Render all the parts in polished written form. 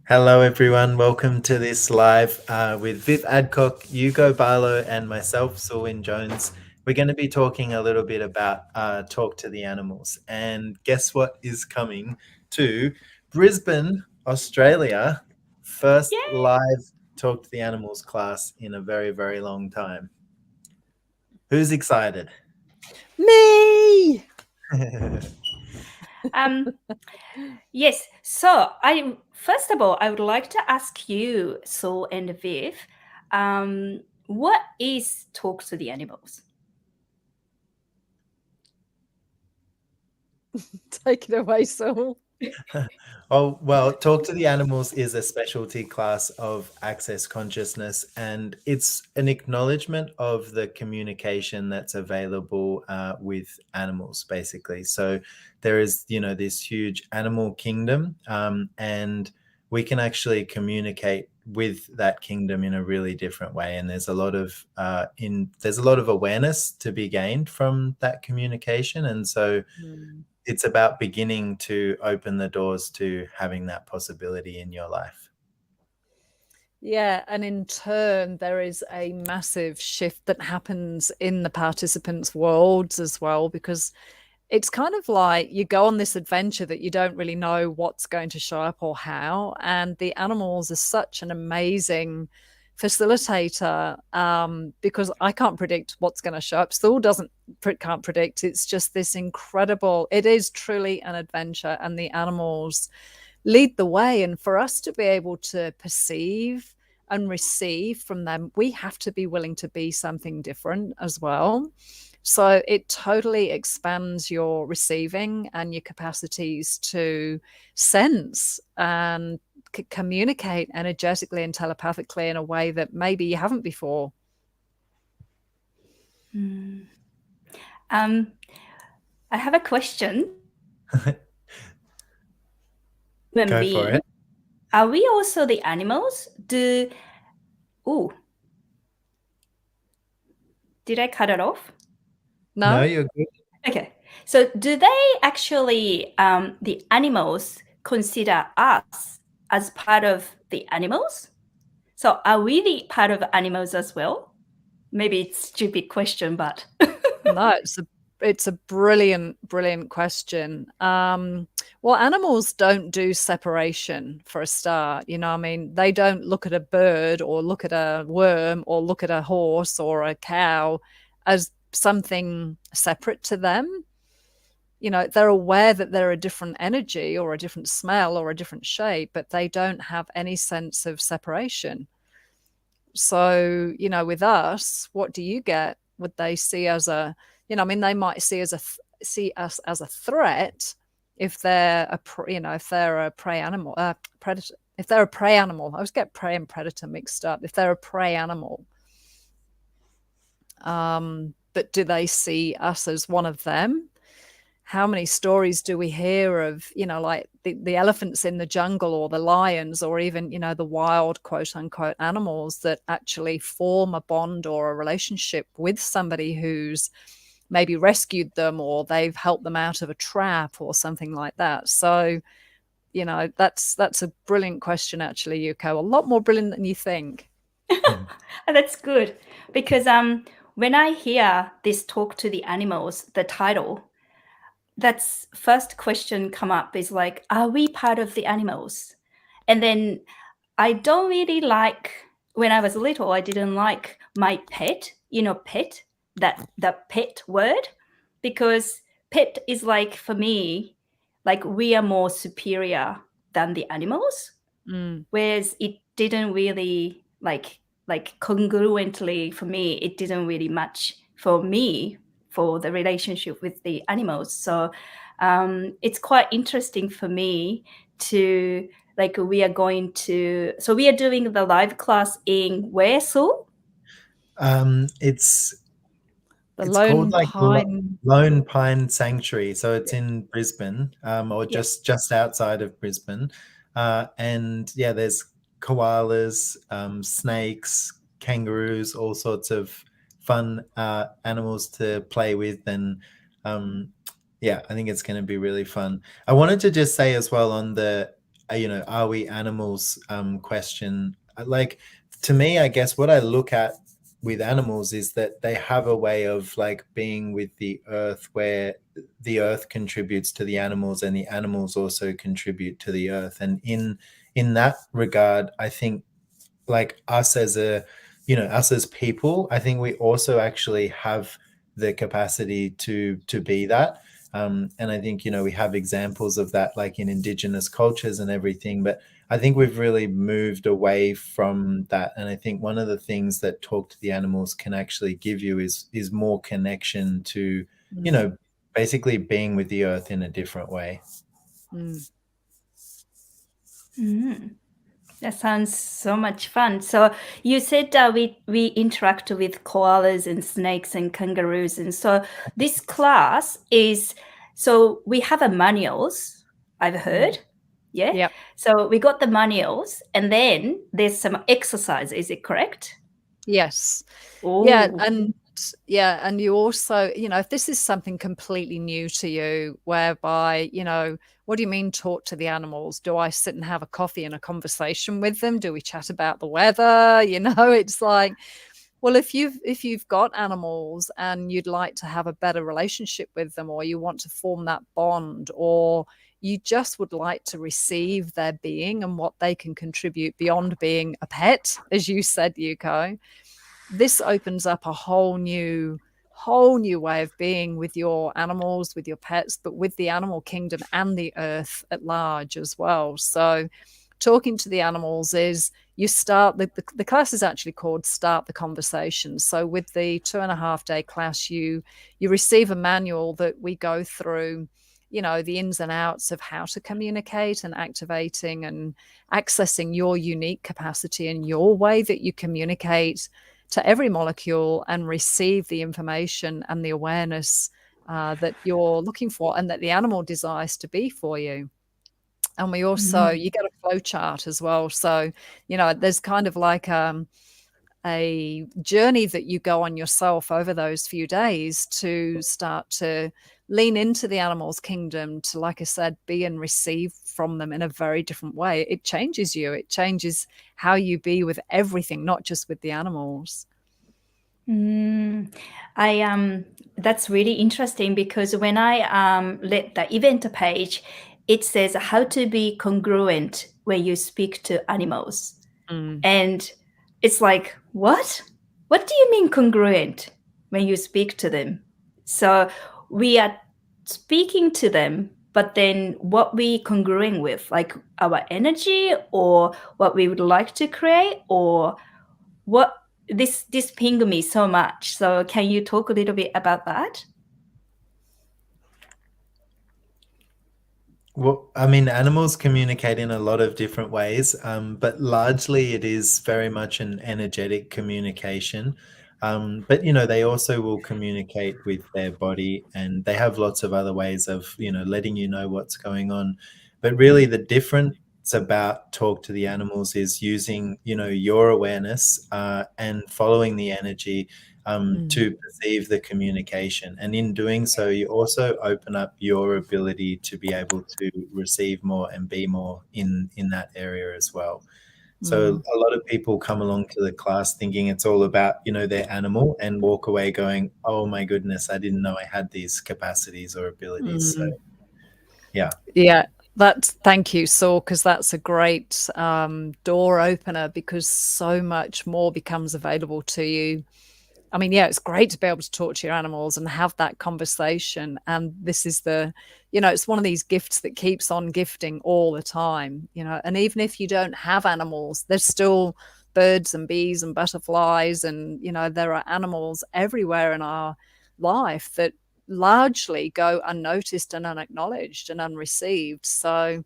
Hello, everyone. Welcome to this live with Viv Adcock, Hugo Barlow, and myself, Sir Wynne-Jones. We're going to be talking a little bit about Talk to the Animals. And guess what is coming to Brisbane, Australia? First Yay! live Talk to the Animals class in a very, very long time. Who's excited? Me! Um, yes. So I first of all, I would like to ask you, Saul and Viv, what is Talk to the Animals? Take it away, Saul. Oh, well, Talk to the Animals is a specialty class of access consciousness, and it's an acknowledgement of the communication that's available with animals, basically. So there is, this huge animal kingdom, and we can actually communicate with that kingdom in a really different way. And there's a lot of there's a lot of awareness to be gained from that communication, and so it's about beginning to open the doors to having that possibility in your life. Yeah, and in turn, there is a massive shift that happens in the participants' worlds as well, because it's kind of like you go on this adventure that you don't really know what's going to show up or how. And the animals are such an amazing facilitator, because I can't predict what's going to show up. Saul can't predict. It's just this incredible, it is truly an adventure, and the animals lead the way. And for us to be able to perceive and receive from them, we have to be willing to be something different as well. So it totally expands your receiving and your capacities to sense and communicate energetically and telepathically in a way that maybe you haven't before. I have a question. Go for it. Are we also the animals? Oh, did I cut it off? No, you're good. Okay. So do they actually, the animals, consider us as part of the animals? So are we the part of animals as well? Maybe it's a stupid question, but No, it's a brilliant question. Well, animals don't do separation for a start. I mean, they don't look at a bird or look at a worm or look at a horse or a cow as something separate to them. They're aware that they're a different energy or a different smell or a different shape, but they don't have any sense of separation. So, with us, what do you get? Would they see as a, I mean, they might see us as a threat if they're if they're a prey animal, predator. If they're a prey animal, I always get prey and predator mixed up. If they're a prey animal, but do they see us as one of them? How many stories do we hear of, like the elephants in the jungle or the lions or even, the wild quote unquote animals that actually form a bond or a relationship with somebody who's maybe rescued them or they've helped them out of a trap or something like that. So, that's a brilliant question, actually, Yuko. A lot more brilliant than you think. that's good. Because when I hear this Talk to the Animals, the title, that's first question come up is like, are we part of the animals? And then I don't really like, when I was little, I didn't like my pet, pet, that pet word, because pet is like, for me, like we are more superior than the animals. Whereas it didn't really like congruently for me, it didn't really match for me for the relationship with the animals. So it's quite interesting for me to we are doing the live class in where, Sue? It's The It's called Lone like Pine. Lone Pine Sanctuary. So it's in Brisbane, or just outside of Brisbane. And yeah, there's koalas, snakes, kangaroos, all sorts of fun animals to play with. And yeah, I think it's going to be really fun. I wanted to just say as well on the are we animals question. Like, to me, I guess what I look at with animals is that they have a way of like being with the earth, where the earth contributes to the animals and the animals also contribute to the earth. And in that regard, I think, like, us as us as people, I think we also actually have the capacity to be that. And I think, we have examples of that, like in indigenous cultures and everything. But I think we've really moved away from that. And I think one of the things that Talk to the Animals can actually give you is more connection to, basically being with the earth in a different way. That sounds so much fun. So you said we interact with koalas and snakes and kangaroos, and so this class is, so we have a manuals, I've heard. Yeah. Yep. So we got the manuals, and then there's some exercise. Is it correct? Yes. Oh. Yeah, and you also, if this is something completely new to you, whereby, what do you mean talk to the animals? Do I sit and have a coffee and a conversation with them? Do we chat about the weather? It's like, well, if you've got animals and you'd like to have a better relationship with them, or you want to form that bond, or you just would like to receive their being and what they can contribute beyond being a pet, as you said, Yuko, this opens up a whole new way of being with your animals, with your pets, but with the animal kingdom and the earth at large as well. So talking to the animals is, you start, the class is actually called Start the Conversation. So with the 2.5-day class, you receive a manual that we go through, the ins and outs of how to communicate and activating and accessing your unique capacity and your way that you communicate to every molecule and receive the information and the awareness that you're looking for and that the animal desires to be for you. And we also, you get a flow chart as well. So, there's kind of like a journey that you go on yourself over those few days to start to lean into the animals kingdom, to, like I said, be and receive from them in a very different way. It changes you. It changes how you be with everything, not just with the animals. That's really interesting, because when I let the event page, it says how to be congruent when you speak to animals. And it's like, what do you mean congruent when you speak to them? So we are speaking to them, but then what we congruing with, like our energy or what we would like to create, or what, this pinged me so much. So can you talk a little bit about that? Well, I mean, animals communicate in a lot of different ways, but largely it is very much an energetic communication. But they also will communicate with their body, and they have lots of other ways of letting you know what's going on. But really, the difference about Talk to the Animals is using your awareness and following the energy to perceive the communication. And in doing so, you also open up your ability to be able to receive more and be more in that area as well. So a lot of people come along to the class thinking it's all about, their animal, and walk away going, oh my goodness, I didn't know I had these capacities or abilities. So yeah. Yeah. Thank you, Saul, because that's a great door opener, because so much more becomes available to you. I mean, yeah, it's great to be able to talk to your animals and have that conversation. And this is it's one of these gifts that keeps on gifting all the time, and even if you don't have animals, there's still birds and bees and butterflies. And, there are animals everywhere in our life that largely go unnoticed and unacknowledged and unreceived. So,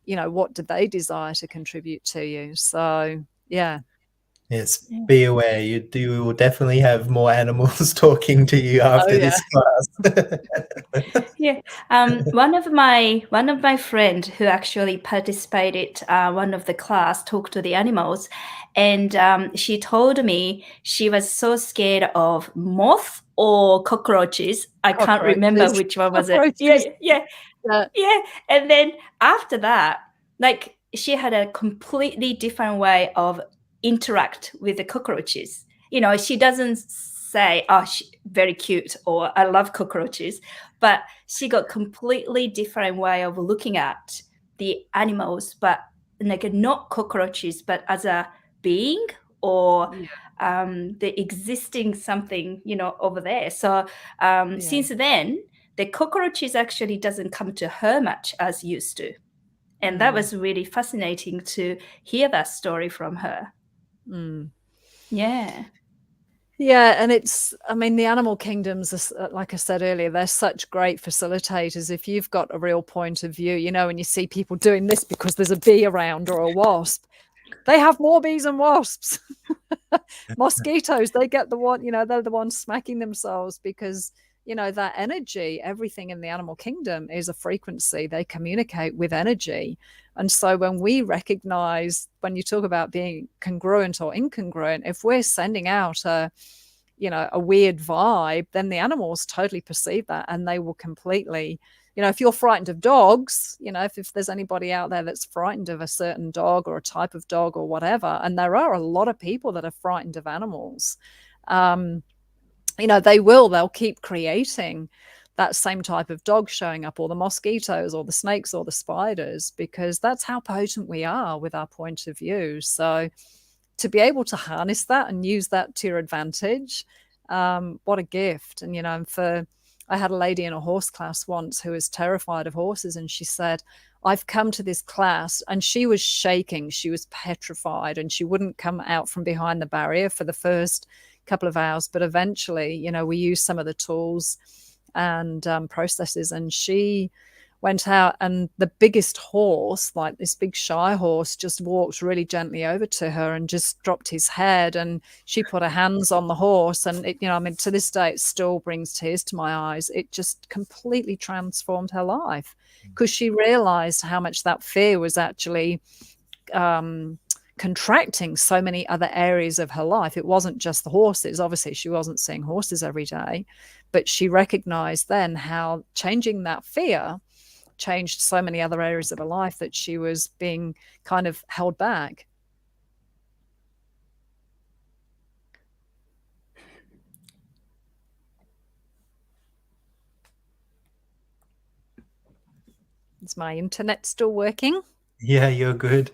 what do they desire to contribute to you? So, yeah. Yes, be aware. You will definitely have more animals talking to you after this class. Yeah, one of my friend who actually participated one of the class Talk to the Animals, and she told me she was so scared of moth or cockroaches. I can't remember which one was it. Yeah. And then after that, like she had a completely different way of interact with the cockroaches. You know, she doesn't say, "Oh, very cute," or "I love cockroaches," but she got completely different way of looking at the animals, but like not cockroaches, but as a being or the existing something, you know, over there. So since then, the cockroaches actually doesn't come to her much as used to. And that was really fascinating to hear that story from her. Yeah. Yeah, and it's, I mean, the animal kingdoms, like I said earlier, they're such great facilitators. If you've got a real point of view, you know, and you see people doing this because there's a bee around or a wasp, they have more bees and wasps. Mosquitoes, they get the one, you know, they're the ones smacking themselves because, you know, that energy, everything in the animal kingdom is a frequency. They communicate with energy. And so when we recognize, when you talk about being congruent or incongruent, if we're sending out a, you know, a weird vibe, then the animals totally perceive that and they will completely, you know, if you're frightened of dogs, you know, if there's anybody out there that's frightened of a certain dog or a type of dog or whatever, and there are a lot of people that are frightened of animals, you know, they'll keep creating that same type of dog showing up, or the mosquitoes or the snakes or the spiders, because that's how potent we are with our point of view. So to be able to harness that and use that to your advantage, what a gift. And, you know, I had a lady in a horse class once who was terrified of horses, and she said, I've come to this class, and she was shaking, she was petrified, and she wouldn't come out from behind the barrier for the first couple of hours. But eventually, you know, we used some of the tools and processes, and she went out, and the biggest horse, like this big shy horse, just walked really gently over to her and just dropped his head, and she put her hands on the horse, and it, you know, I mean, to this day it still brings tears to my eyes. It just completely transformed her life because she realized how much that fear was actually contracting so many other areas of her life. It wasn't just the horses. Obviously, she wasn't seeing horses every day, but she recognized then how changing that fear changed so many other areas of her life that she was being kind of held back. Is my internet still working? Yeah, you're good.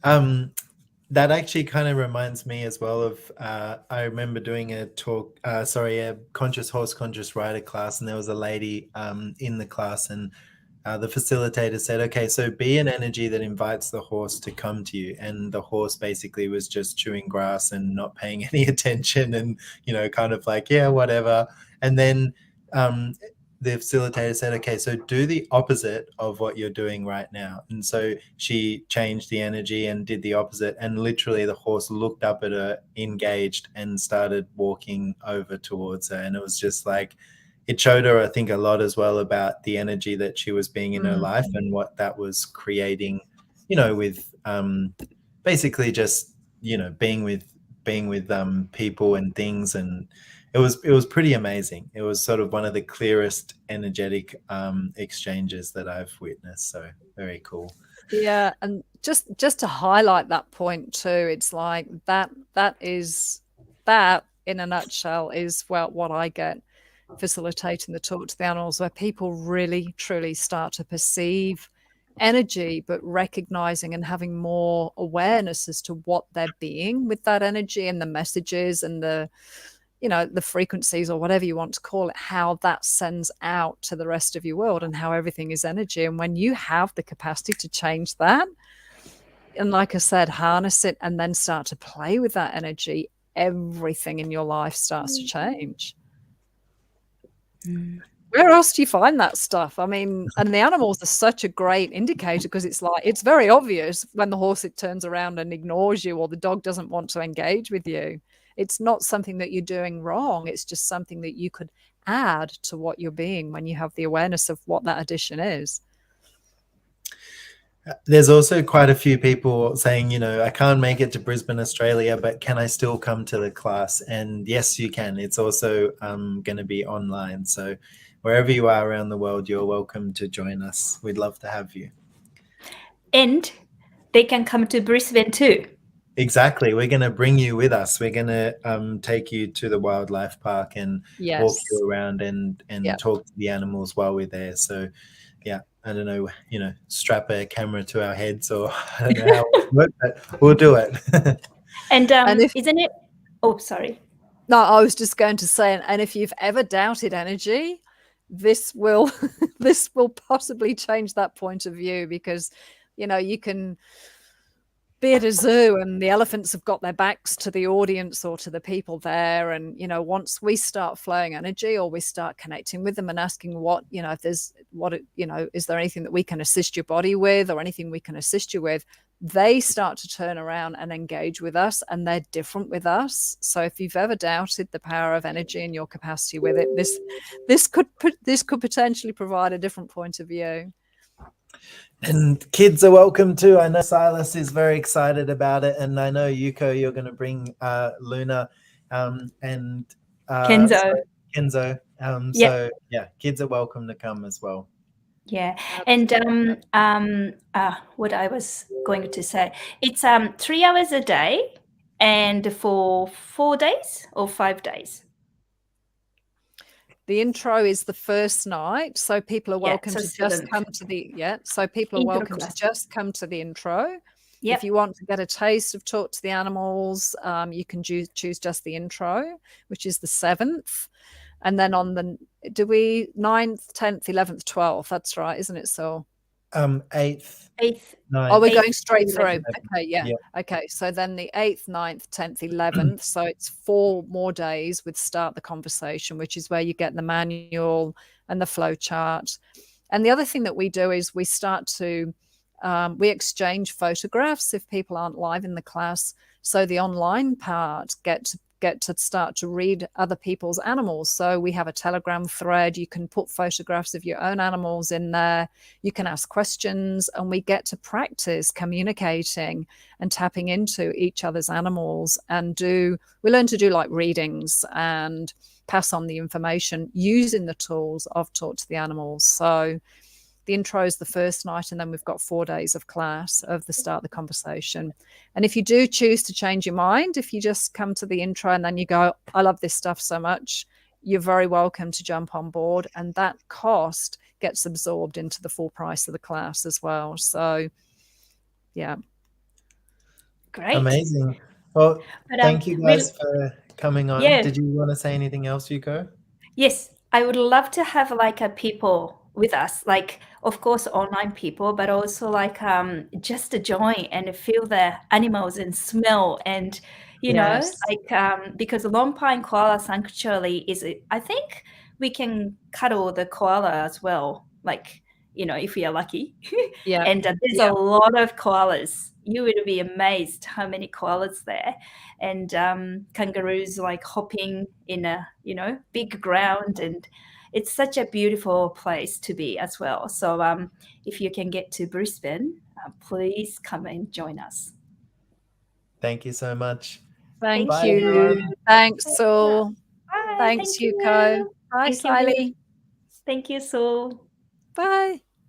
That actually kind of reminds me as well of I remember doing a conscious horse, conscious rider class, and there was a lady in the class, and the facilitator said, okay, so be an energy that invites the horse to come to you. And the horse basically was just chewing grass and not paying any attention and, you know, kind of like, yeah, whatever. And then the facilitator said, okay, so do the opposite of what you're doing right now. And so she changed the energy and did the opposite. And literally the horse looked up at her, engaged, and started walking over towards her. And it was just like, it showed her, I think, a lot as well about the energy that she was being in her life and what that was creating, you know, with basically just, you know, being with people and things. And it was pretty amazing. It was sort of one of the clearest energetic exchanges that I've witnessed. So very cool. Yeah, and just to highlight that point too, it's like that in a nutshell is, well, what I get facilitating the talk to the animals, where people really truly start to perceive energy, but recognizing and having more awareness as to what they're being with that energy and the messages and the, you know, the frequencies or whatever you want to call it, how that sends out to the rest of your world and how everything is energy. And when you have the capacity to change that, and like I said, harness it and then start to play with that energy, everything in your life starts to change. Where else do you find that stuff? I mean, and the animals are such a great indicator, because it's like, it's very obvious when the horse, it turns around and ignores you, or the dog doesn't want to engage with you. It's not something that you're doing wrong. It's just something that you could add to what you're being when you have the awareness of what that addition is. There's also quite a few people saying, you know, I can't make it to Brisbane, Australia, but can I still come to the class? And yes, you can. It's also going to be online. So wherever you are around the world, you're welcome to join us. We'd love to have you. and they can come to Brisbane too. Exactly. We're going to bring you with us. We're going to take you to the wildlife park and walk Yes. you around and Yeah. talk to the animals while we're there. So, yeah, I don't know, strap a camera to our heads, or I don't know how it works, but we'll do it. And if isn't it? Oh, sorry. No, I was just going to say, and if you've ever doubted energy, this will this will possibly change that point of view, because you can be at a zoo and the elephants have got their backs to the audience or to the people there, and once we start flowing energy, or we start connecting with them and asking if there's is there anything that we can assist your body with, or anything we can assist you with, they start to turn around and engage with us, and they're different with us. So if you've ever doubted the power of energy and your capacity with it, this could potentially provide a different point of view. And kids are welcome too. I know Silas is very excited about it, and I know Yuko, you're going to bring Luna and Kenzo. Kenzo. So yeah, kids are welcome to come as well. Yeah, and what I was going to say, it's 3 hours a day, and for 4 days or 5 days. The intro is the first night, so people are welcome so to just 7th. come to the So people are Intro welcome class. to just come to the intro. Yep. If you want to get a taste of Talk to the Animals, you can choose just the intro, which is the 7th. And then on the 9th, 10th, 11th, 12th. That's right, isn't it? So 8th. 8th. 9th. Oh, we're going straight 11th. through. Okay, yeah. Okay, so then the 8th, 9th, 10th, 11th. So it's 4 more days with Start the Conversation, which is where you get the manual and the flow chart. And the other thing that we do is we start to we exchange photographs if people aren't live in the class. So the online part get to start to read other people's animals. So we have a Telegram thread. You can put photographs of your own animals in there. You can ask questions, and we get to practice communicating and tapping into each other's animals, and we learn to do like readings and pass on the information using the tools of Talk to the Animals. So the intro is the first night, and then we've got 4 days of class of the Start the Conversation. And if you do choose to change your mind, if you just come to the intro and then you go, I love this stuff so much, you're very welcome to jump on board, and that cost gets absorbed into the full price of the class as well. So yeah. Great. Amazing. Well, thank you guys for coming on. Yeah. Did you want to say anything else, Yuko? Yes, I would love to have like a people with us, like of course online people, but also like just to join and feel the animals and smell, and Yes. like because Long Pine Koala Sanctuary is, I think we can cuddle the koala as well, like if we are lucky. Yeah. And there's a lot of koalas. You would be amazed how many koalas there, and kangaroos like hopping in a big ground, and it's such a beautiful place to be as well. So if you can get to Brisbane, please come and join us. Thank you so much. Thank Bye, you. everyone. Thanks, Saul. Bye. Thanks, Thank Yuko. you. Bye, Thank you, Siley. Thank you, Saul. Bye.